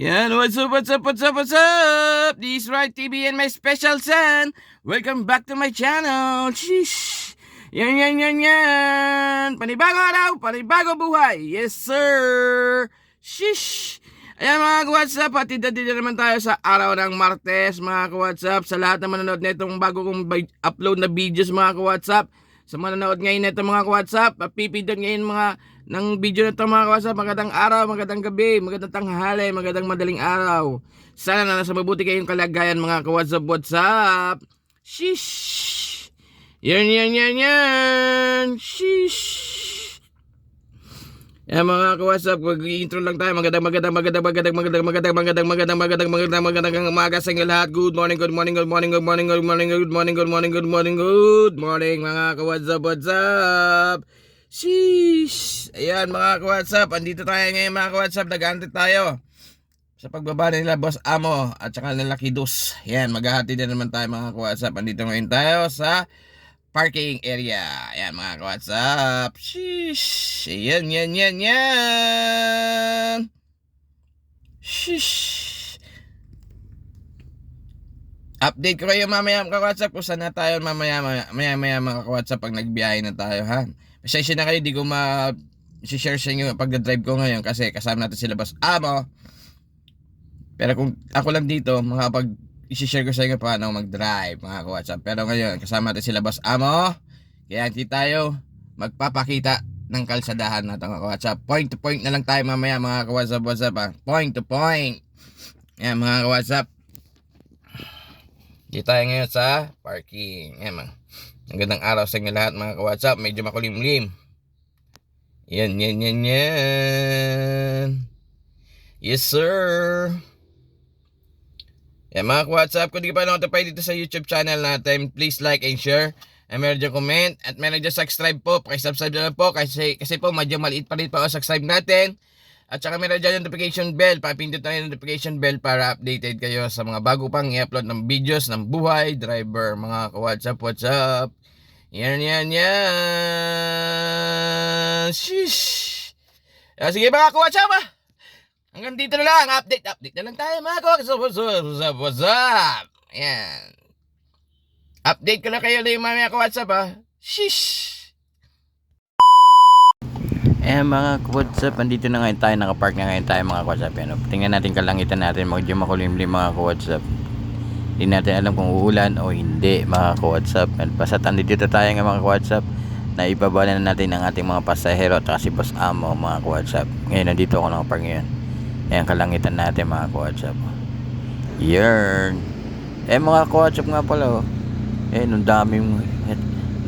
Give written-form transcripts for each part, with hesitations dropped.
Yan, what's up, what's up, what's up, what's up? This is Right TV and my special son. Welcome back to my channel. Sheesh. Yan. Panibago araw, panibago buhay. Yes, sir. Sheesh. Ayan mga ka-WhatsApp, hatid-hatid na naman tayo sa araw ng Martes mga ka-WhatsApp. Sa lahat na manonood na itong bago kong upload na videos mga ka-WhatsApp. Sa manonood ngayon na itong mga ka-WhatsApp, pipindot ngayon mga ng video na ito mga ka-WhatsApp. Magandang araw, magandang gabi, magandang tanghali, magandang madaling araw. Sana na nasa mabuti kayong kalagayan mga ka-WhatsApp. WhatsApp. Sheesh. Yan. Sheesh. Yan mga ka-WhatsApp, mag-intro lang tayo. Magandang umaga sa inyo lahat. Good morning mga ka-WhatsApp. WhatsApp. Sheesh. Ayan mga ka-WhatsApp, andito tayo ngayon mga ka-WhatsApp. Nag-aantay tayo sa pagbaba nila Boss Amo at saka nila Kidus. Yan, maghahati din naman tayo mga ka-WhatsApp. Andito ngayon tayo sa parking area. Ayan mga ka-WhatsApp. Sheesh. Ayan. Sheesh. Update ko kayo mamaya mga ka-WhatsApp kung saan na tayo mamaya mga ka-WhatsApp pag nagbiyahe na tayo ha. Pasensya na kayo, di ko ma-share sa inyo pag-drive ko ngayon kasi kasama natin sila Boss Amo. Pero kung ako lang dito, i-share ko sa inyo paano mag-drive mga ka-WhatsApp. Pero ngayon, kasama natin sila Boss Amo. Kaya hindi tayo magpapakita ng kalsadahan natin mga ka-WhatsApp. Point to point na lang tayo mamaya mga ka-WhatsApp. WhatsApp ha. Point to point. Yan mga ka-WhatsApp. Dito tayo ngayon sa parking. Yan mga. Ang gandang araw sa inyo lahat mga ka-WhatsApp. Medyo makulimlim. Yan. Yes sir. Yan mga ka-WhatsApp. Kung di ka pa notify dito sa YouTube channel natin, please like and share. And meron dyan comment. At meron dyan subscribe po. Pakisubscribe na lang po. Kasi po medyo maliit pa rin po ang subscribe natin. At saka meron dyan notification bell. Papindot na yung notification bell para updated kayo sa mga bago pang i-upload ng videos ng buhay driver mga ka-WhatsApp. WhatsApp. Yan. Sheesh. Sige mga ka-WhatsApp ha. Hanggang dito na lang. Update na lang tayo mga ka-WhatsApp. WhatsApp. Yan. Update ko na kayo lang mga ka-WhatsApp ha. Sheesh. Mga ka-WhatsApp, andito na ngayon tayo, nakapark na ngayon tayo mga ka-WhatsApp. Tingnan natin kalangitan natin, medyo makulimlim mga ka-WhatsApp. Hindi natin alam kung uulan o hindi mga ka-WhatsApp. Basta andito tayo nga mga ka-WhatsApp, na ibaba na natin ang ating mga pasahero at si Boss Amo mga ka-WhatsApp. Ngayon nandito ako nakapark ngayon. Ayan kalangitan natin mga ka-WhatsApp. Yarn. Mga ka-WhatsApp nga pala ang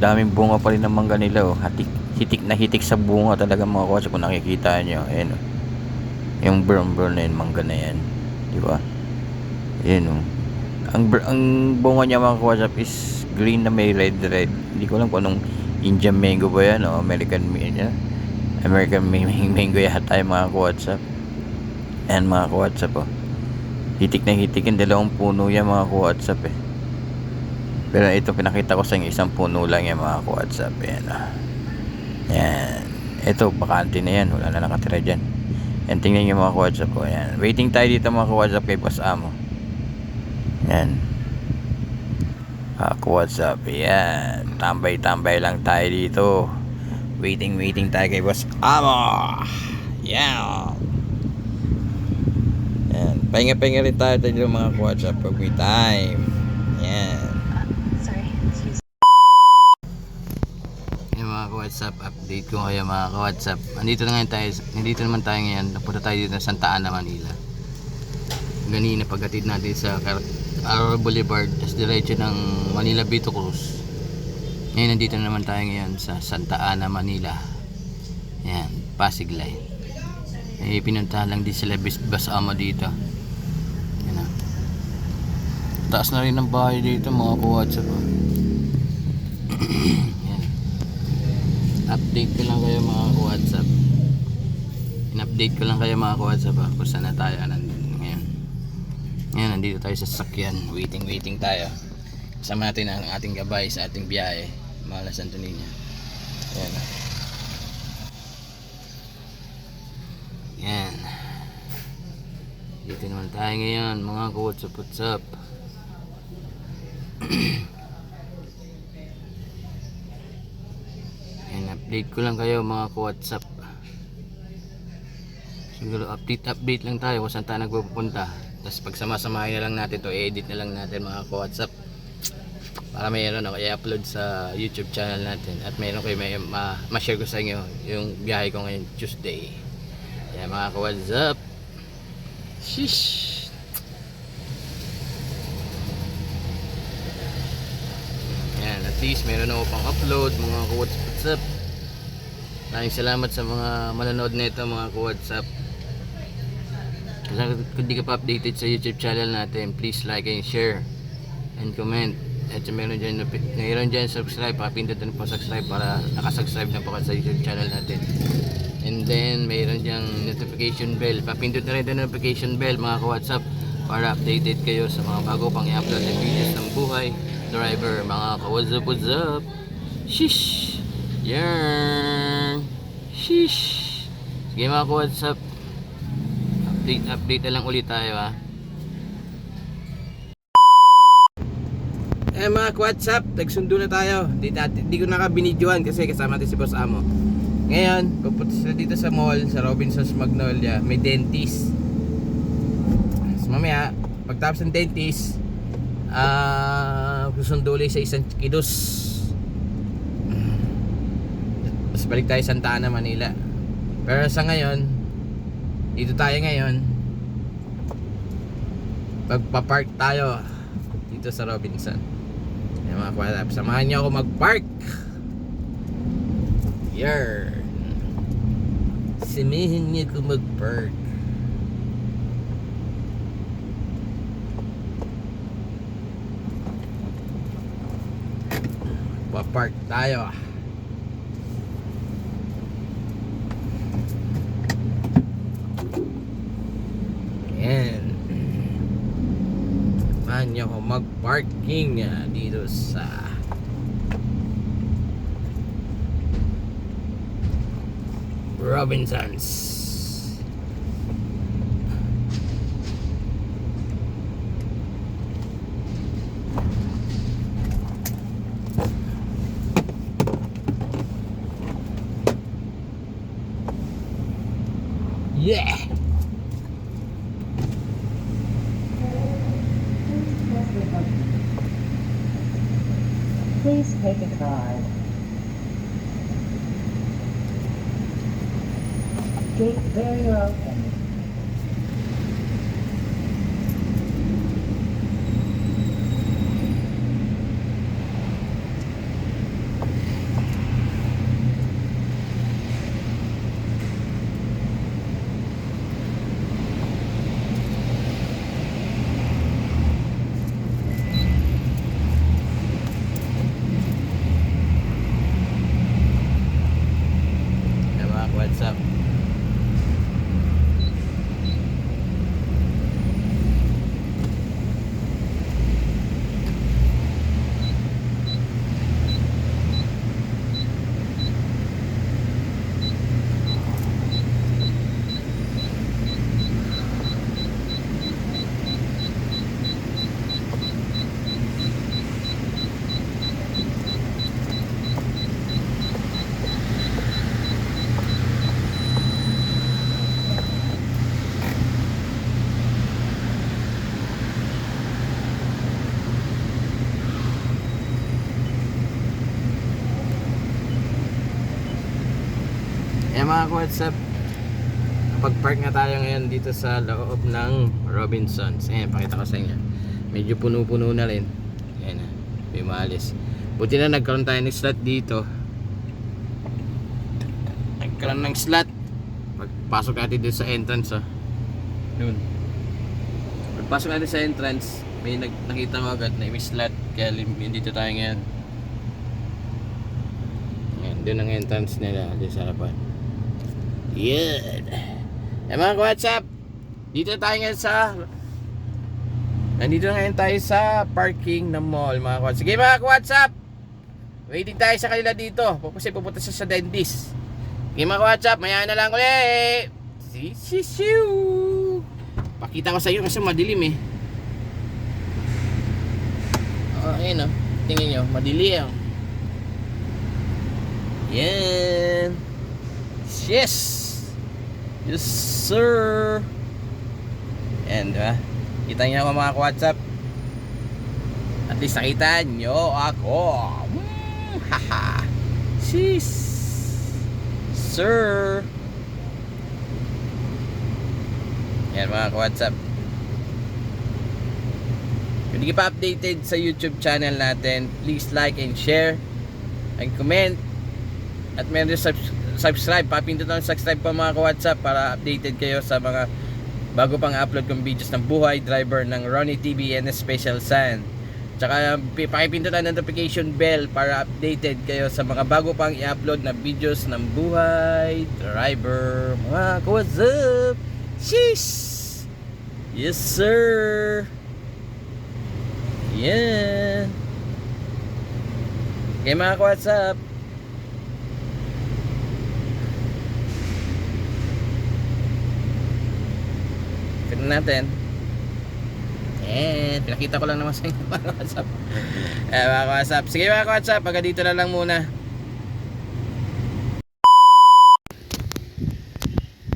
daming bunga pa rin ng mangga nila hitik sa bunga talaga mga ka-WhatsApp kung nakikita nyo. Ayan yung brown na yun, mangga na yan, di ba? Ayan ang bunga niya mga ka-WhatsApp is green na may red. Hindi ko alam kung anong Indian mango ba yan o American mango yata yung mga ka-WhatsApp. Ayan mga ka-WhatsApp hitik na hitik yung dalawang puno yan mga ka-WhatsApp pero ito pinakita ko sa inyo, isang puno lang yan mga ka-WhatsApp. Yan. Ito, bakante na yan. Wala na nakatira dyan. Yan, tingnan nyo mga ka-WhatsApp Yan. Waiting tayo dito mga ka-WhatsApp kay Boss Amo. Yan. Ka-WhatsApp. Yan. Tambay lang tayo dito. Waiting tayo kay Boss Amo. Yan. Yan. Pahinga rin tayo dito mga ka-WhatsApp pag may time. Yan. WhatsApp update ko ngayon mga ka-WhatsApp. Nandito naman tayo ngayon. Napunta tayo dito sa Santa Ana, Manila. Ganina paghatid natin sa Aurora Boulevard, tapos diretso ng Manila Vito Cruz. Ngayon nandito naman tayo ngayon sa Santa Ana, Manila. Yan, Pasig Line. Pinuntahan lang din sila Boss Amo dito. Yan taas na rin ang bahay dito mga ka-WhatsApp. Update ko lang kayo mga ka-WhatsApp. In-update ko lang kayo mga ka-WhatsApp kung saan na tayo ngayon. Ngayon nandito tayo sa sasakyan. Waiting tayo. Kasama natin ang ating gabay sa ating biyahe. Mahal Santo Niño. Ayan. Dito naman tayo ngayon mga ka-what's up. Ayan, update ko lang kayo mga ka-what's up. Siguro update lang tayo kung saan tayo nagpupunta. Tapos pagsama-samahin na lang natin to, edit na lang natin mga ka-what's up. Para mayroon ako i-upload sa YouTube channel natin. At mayroon kayo ma-share ko sa inyo yung biyahe ko ngayon Tuesday. Ayan mga ka-what's up. Shish. Ayan, at least mayroon ako pang upload mga ka-what's up. Maraming salamat sa mga manonood nito mga ka-what's up. Kung di ka pa updated sa YouTube channel natin, please like and share and comment. At meron dyan subscribe, papindutin po subscribe para nakasubscribe na po kayo sa YouTube channel natin. And then mayroon dyan notification bell, papindut na rin yung notification bell mga ka-what's up para updated kayo sa mga bago pang i-upload na videos ng buhay driver mga ka-what's up. Shish. Yan. Shish. Sige mga ka-what's up, update na lang ulit tayo ha. Mga ka-what's up, nagsundo na tayo. Di ko nakabinidyohan kasi kasama natin si Boss Amo. Ngayon, pupunta sila dito sa mall, sa Robinsons Magnolia. May dentist. So mamaya, pagtapos ng dentist, susundo ulit sa isang kidos. Tapos balik tayo Santa Ana, Manila. Pero sa ngayon, dito tayo ngayon. Pagpa-park tayo dito sa Robinson. Ayan mga kwalap, samahan niyo ako mag-park. Yarn. Samahan niyo ako mag-park. Pa-park tayo. Ayan. Samahan niyo ako mag-parking dito sa Robinsons. Yeah. Please take a card. Gate barrier open. What's up? Mga what's up, pag-park nga tayo ngayon dito sa loob ng Robinsons. Ayan, pakita ko sa inyo, medyo puno-puno na rin. Ayan na, may maalis. Buti na nagkaroon tayo ng slot dito. Nagkaroon ng slot pagpasok natin dito sa entrance Yun. Pagpasok natin sa entrance, may nakita ko agad na may slot. Kaya dito tayo ngayon. Ayan, doon ang entrance nila dito sa harapan. Yan. Mga what's up, dito tayo ngayon nandito na ngayon tayo sa parking ng mall mga what's up. Sige mga what's up, waiting tayo sa kanila dito kasi pupunta sa dentist. Sige mga what's up, maya na lang ulit. Pakita ko sa iyo kasi madilim eh. Ayun oh. Tingnan nyo, madilim. Yan. Yes. Yes, sir. Yan, diba? Kita nyo ako mga WhatsApp. At least nakita nyo ako. Haha. Sis. Sir. Yan mga WhatsApp. Kung hindi ka pa updated sa YouTube channel natin, please like and share and comment. At meron subscribe. Papindot ang subscribe pa mga WhatsApp para updated kayo sa mga bago pang upload kong videos ng buhay driver ng Ronnie TV and Special Sun. Tsaka pakipindot ang notification bell para updated kayo sa mga bago pang i-upload na videos ng buhay driver mga WhatsApp. Sheesh! Yes sir! Yeah! Okay mga WhatsApp. Tignan natin. Pinakita ko lang naman sa inyo mga WhatsApp. Mga WhatsApp. Sige mga WhatsApp, pagka dito na lang muna.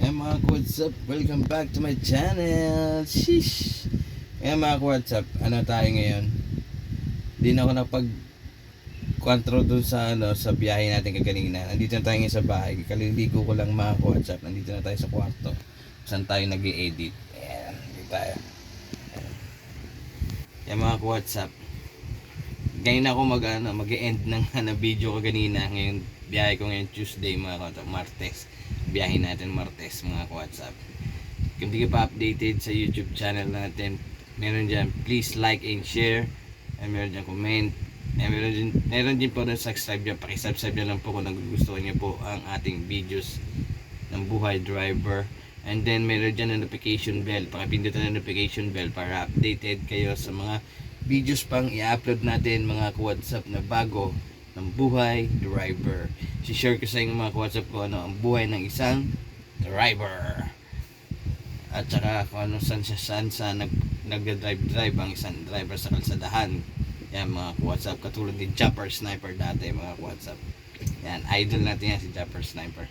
Mga WhatsApp, welcome back to my channel. Sheesh. Mga WhatsApp, ano tayo ngayon? Hindi na ako napag-control dun sa sa biyahe natin kaganina. Nandito na tayo ngayon sa bahay. Kaliligo ko lang mga WhatsApp. Nandito na tayo sa kwarto. Saan tayo nag-i-edit. Ayan, dito tayo. Yan mga WhatsApp. Ngayon ako mag-e-end ng video ko kanina. Ngayon, biyahe ko ngayon Tuesday mga WhatsApp. Martes. Biyahe natin Martes mga WhatsApp. Kung di ka pa updated sa YouTube channel natin, meron dyan, please like and share. And meron dyan comment. And meron din po na subscribe dyan. Pakisubscribe na lang po kung nagugustuhan niyo po ang ating videos ng buhay driver. And then meron dyan na notification bell. Pakipindutan na notification bell para updated kayo sa mga videos pang i-upload natin mga WhatsApp na bago ng buhay driver. Si-share ko sa inyo mga WhatsApp ko ano ang buhay ng isang driver. At saka kung ano saan sa nag-drive ang isang driver sa kalsadahan. Yan mga WhatsApp, katulad ni Japper Sniper dati mga WhatsApp. Yan, idol natin yan si Japper Sniper.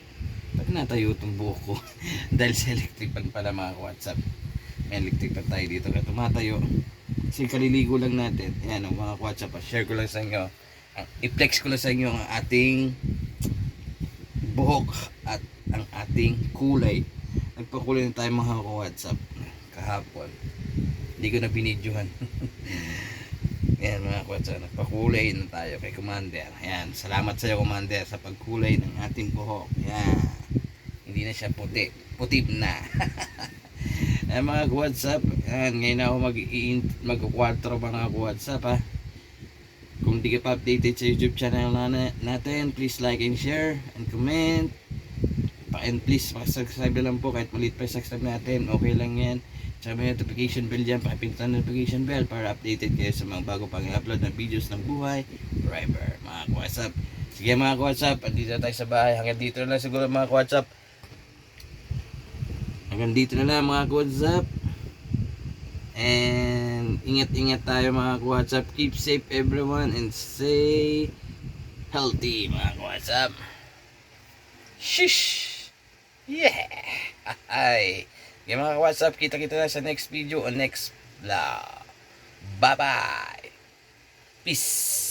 Ba't natayo itong buhok ko? Dahil sa electric fan pala mga WhatsApp. May electric fan tayo dito kaya tumatayo. Kasi kaliligo lang natin. Yan mga WhatsApp, share ko lang sa inyo. I-flex ko lang sa inyo ang ating buhok at ang ating kulay. Nagpakulay na tayo mga WhatsApp kahapon. Hindi ko na binidyohan. Yan mga WhatsApp, nagpakulay na tayo kay Commander. Yan, salamat sa iyo Commander sa pagkulay ng ating buhok. Yan, hindi na siya puti, putib na. Yan mga WhatsApp, yan, ngayon ako mag-4 mga WhatsApp ha. Kung di ka pa updated sa YouTube channel natin, please like and share and comment. And please, subscribe na lang po kahit maliit pa yung subscribe natin, okay lang yan. Tsaka may notification bell dyan, pakipindutan ang notification bell para updated kayo sa mga bago pang i-upload na videos ng buhay driver, mga WhatsApp. Sige mga WhatsApp, andito na tayo sa bahay. Hanggang dito na lang siguro mga WhatsApp. Hanggang dito na lang mga WhatsApp. And ingat-ingat tayo mga WhatsApp. Keep safe everyone and stay healthy mga WhatsApp. Shish! Yeah! Hi! Okay mga WhatsApp, kita-kita na sa next video o next vlog. Bye-bye! Peace!